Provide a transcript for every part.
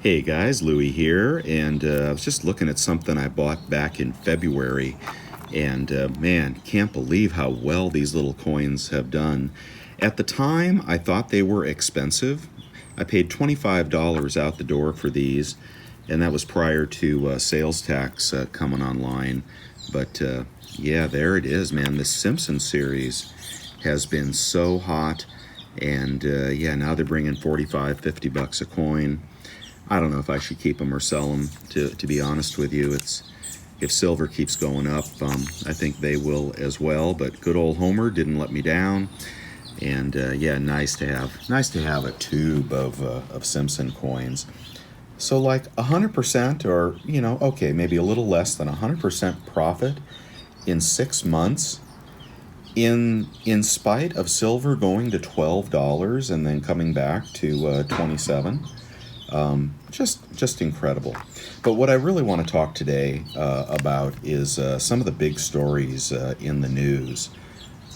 Hey guys, Louie here, and I was just looking at something I bought back in February, and man, can't believe how well these little coins have done. At the time, I thought they were expensive. I paid $25 out the door for these, and that was prior to sales tax coming online. But yeah, there it is, man. The Simpson series has been so hot, and yeah, now they're bringing 45, 50 bucks a coin. I don't know if I should keep them or sell them, to be honest with you. If silver keeps going up, I think they will as well. But good old Homer didn't let me down, and yeah, nice to have a tube of Simpson coins. So like 100%, or okay, maybe a little less than 100% profit in 6 months, in spite of silver going to $12 and then coming back to 27. Just incredible. But what I really want to talk today about is some of the big stories in the news.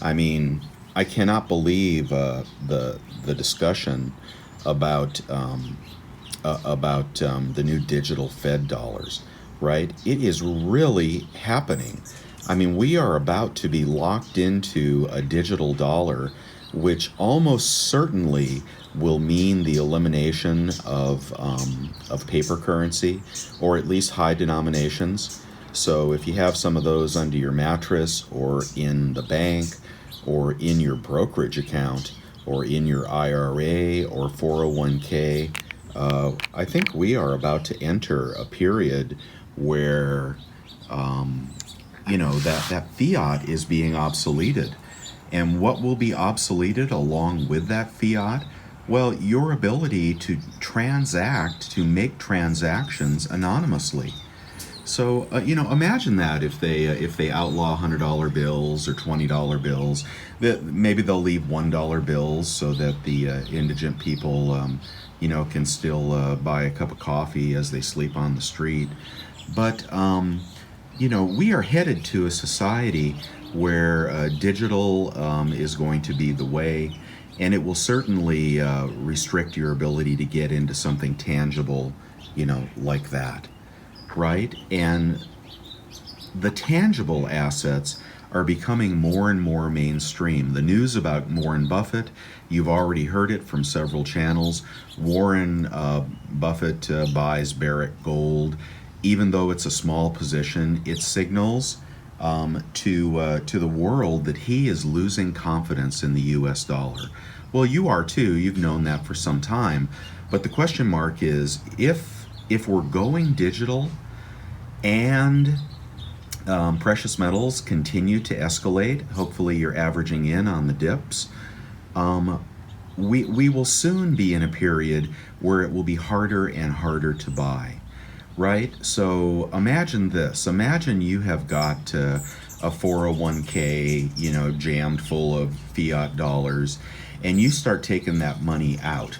I mean, I cannot believe the discussion about the new digital Fed dollars. Right? It is really happening. I mean, we are about to be locked into a digital dollar, which almost certainly will mean the elimination of paper currency, or at least high denominations. So if you have some of those under your mattress, or in the bank, or in your brokerage account, or in your IRA or 401k, I think we are about to enter a period where that fiat is being obsoleted. And what will be obsoleted along with that fiat? Well, your ability to make transactions anonymously. So, imagine that if they outlaw $100 bills or $20 bills, that maybe they'll leave $1 bills so that the indigent people, can still buy a cup of coffee as they sleep on the street. But we are headed to a society where digital is going to be the way, and it will certainly restrict your ability to get into something tangible, like that, right? And the tangible assets are becoming more and more mainstream. The news about Warren Buffett, you've already heard it from several channels. Warren Buffett buys Barrick Gold. Even though it's a small position, it signals to the world that he is losing confidence in the U.S. dollar. Well, you are too. You've known that for some time. But the question mark is, if we're going digital and precious metals continue to escalate, hopefully you're averaging in on the dips, we will soon be in a period where it will be harder and harder to buy. Right? So imagine this. Imagine you have got a 401k, jammed full of fiat dollars, and you start taking that money out.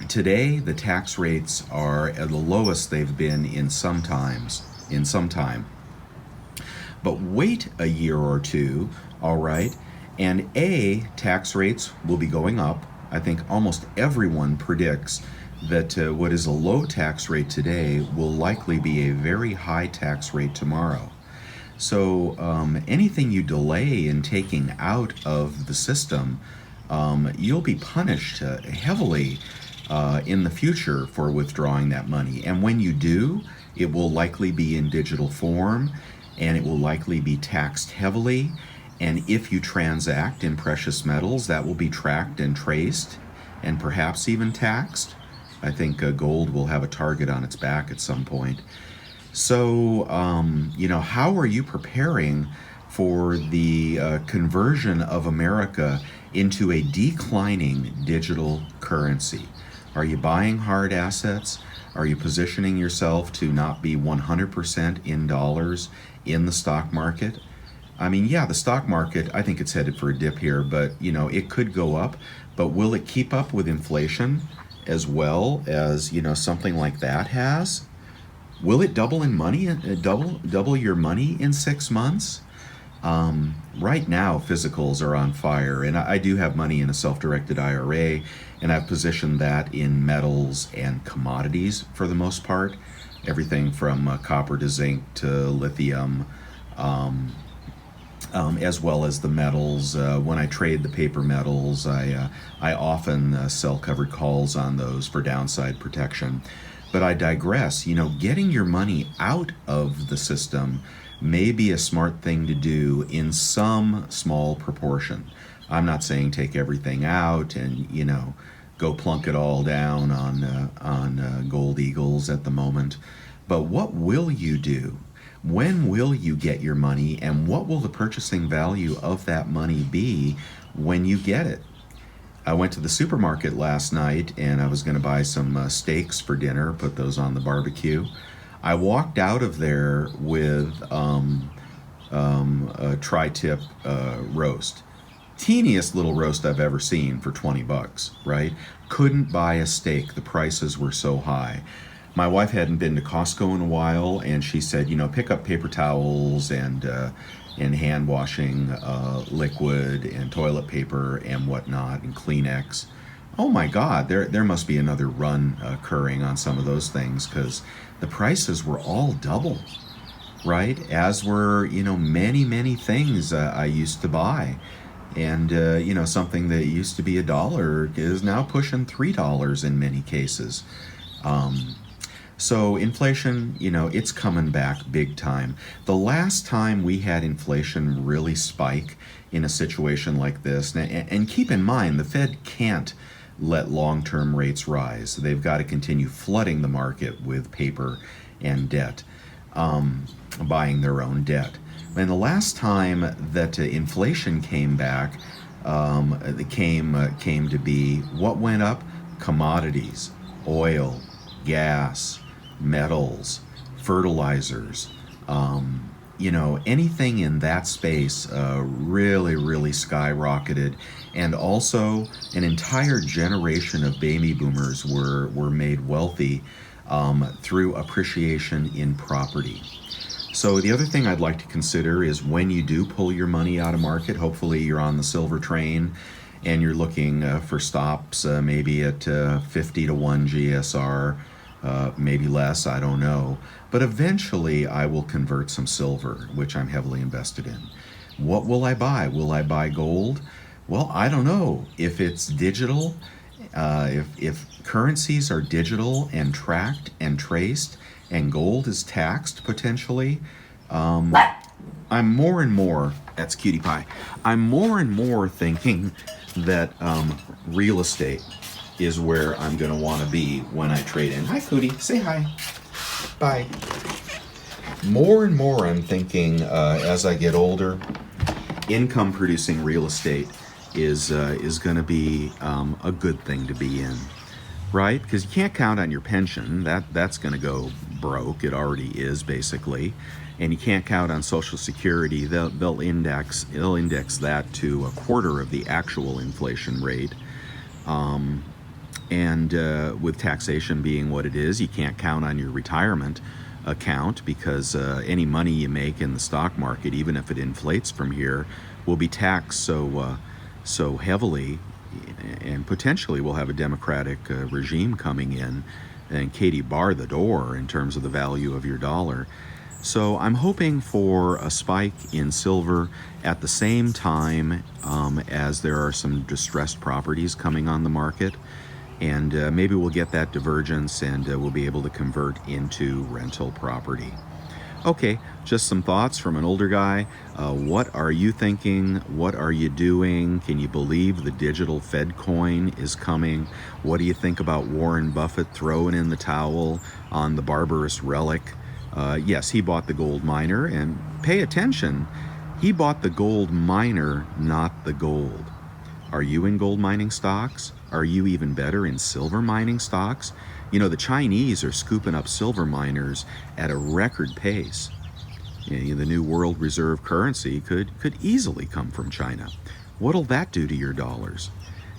Today, the tax rates are at the lowest they've been in some time. But wait a year or two, all right, and tax rates will be going up. I think almost everyone predicts that what is a low tax rate today will likely be a very high tax rate tomorrow. So anything you delay in taking out of the system, you'll be punished heavily in the future for withdrawing that money. And when you do, it will likely be in digital form, and it will likely be taxed heavily. And if you transact in precious metals, that will be tracked and traced, and perhaps even taxed. I think gold will have a target on its back at some point. So, how are you preparing for the conversion of America into a declining digital currency? Are you buying hard assets? Are you positioning yourself to not be 100% in dollars in the stock market? I mean, yeah, the stock market, I think it's headed for a dip here, but, it could go up. But will it keep up with inflation as well as, something like that has? Will it double in money, double your money in 6 months? Right now, physicals are on fire, and I do have money in a self-directed IRA, and I've positioned that in metals and commodities for the most part. Everything from copper to zinc to lithium, as well as the metals. When I trade the paper metals, I often sell covered calls on those for downside protection. But I digress. Getting your money out of the system may be a smart thing to do in some small proportion. I'm not saying take everything out and go plunk it all down on gold eagles at the moment. But what will you do? When will you get your money, and what will the purchasing value of that money be when you get it? I went to the supermarket last night and I was going to buy some steaks for dinner, put those on the barbecue. I walked out of there with a tri-tip roast. Teeniest little roast I've ever seen for 20 bucks, right? Couldn't buy a steak. The prices were so high. My wife hadn't been to Costco in a while, and she said, pick up paper towels and hand washing liquid and toilet paper and whatnot and Kleenex. Oh my God, there must be another run occurring on some of those things, because the prices were all double, right? As were, many things I used to buy. And, something that used to be $1 is now pushing $3 in many cases. So inflation, it's coming back big time. The last time we had inflation really spike in a situation like this, and keep in mind, the Fed can't let long-term rates rise. They've got to continue flooding the market with paper and debt, buying their own debt. And the last time that inflation came back, it came to be what went up? Commodities, oil, gas, metals, fertilizers, anything in that space really skyrocketed. And also an entire generation of baby boomers were made wealthy through appreciation in property. So the other thing I'd like to consider is when you do pull your money out of market, hopefully you're on the silver train and you're looking for stops maybe at 50 to 1 GSR, maybe less, I don't know. But eventually I will convert some silver, which I'm heavily invested in. What will I buy? Will I buy gold? Well, I don't know. If it's digital, if currencies are digital and tracked and traced, and gold is taxed potentially, I'm more and more, that's Cutie Pie, I'm more and more thinking that real estate is where I'm going to want to be when I trade in. Hi, Cootie. Say hi. Bye. More and more I'm thinking as I get older, income-producing real estate is going to be a good thing to be in, right? Because you can't count on your pension. That's going to go broke. It already is, basically. And you can't count on Social Security. They'll index that to a quarter of the actual inflation rate. And with taxation being what it is, you can't count on your retirement account, because any money you make in the stock market, even if it inflates from here, will be taxed so heavily, and potentially we'll have a Democratic regime coming in and Katie bar the door in terms of the value of your dollar. So I'm hoping for a spike in silver at the same time as there are some distressed properties coming on the market. And maybe we'll get that divergence and we'll be able to convert into rental property. Okay, just some thoughts from an older guy. What are you thinking? What are you doing? Can you believe the digital Fed coin is coming? What do you think about Warren Buffett throwing in the towel on the barbarous relic? Yes, he bought the gold miner, and pay attention, he bought the gold miner, not the gold. Are you in gold mining stocks? Are you even better in silver mining stocks? The Chinese are scooping up silver miners at a record pace. The new world reserve currency could easily come from China. What'll that do to your dollars?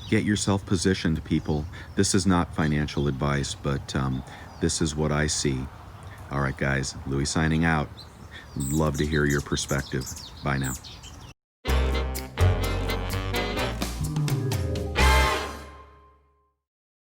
Get yourself positioned, people. This is not financial advice, but this is what I see. All right, guys, Louie signing out. Love to hear your perspective. Bye now.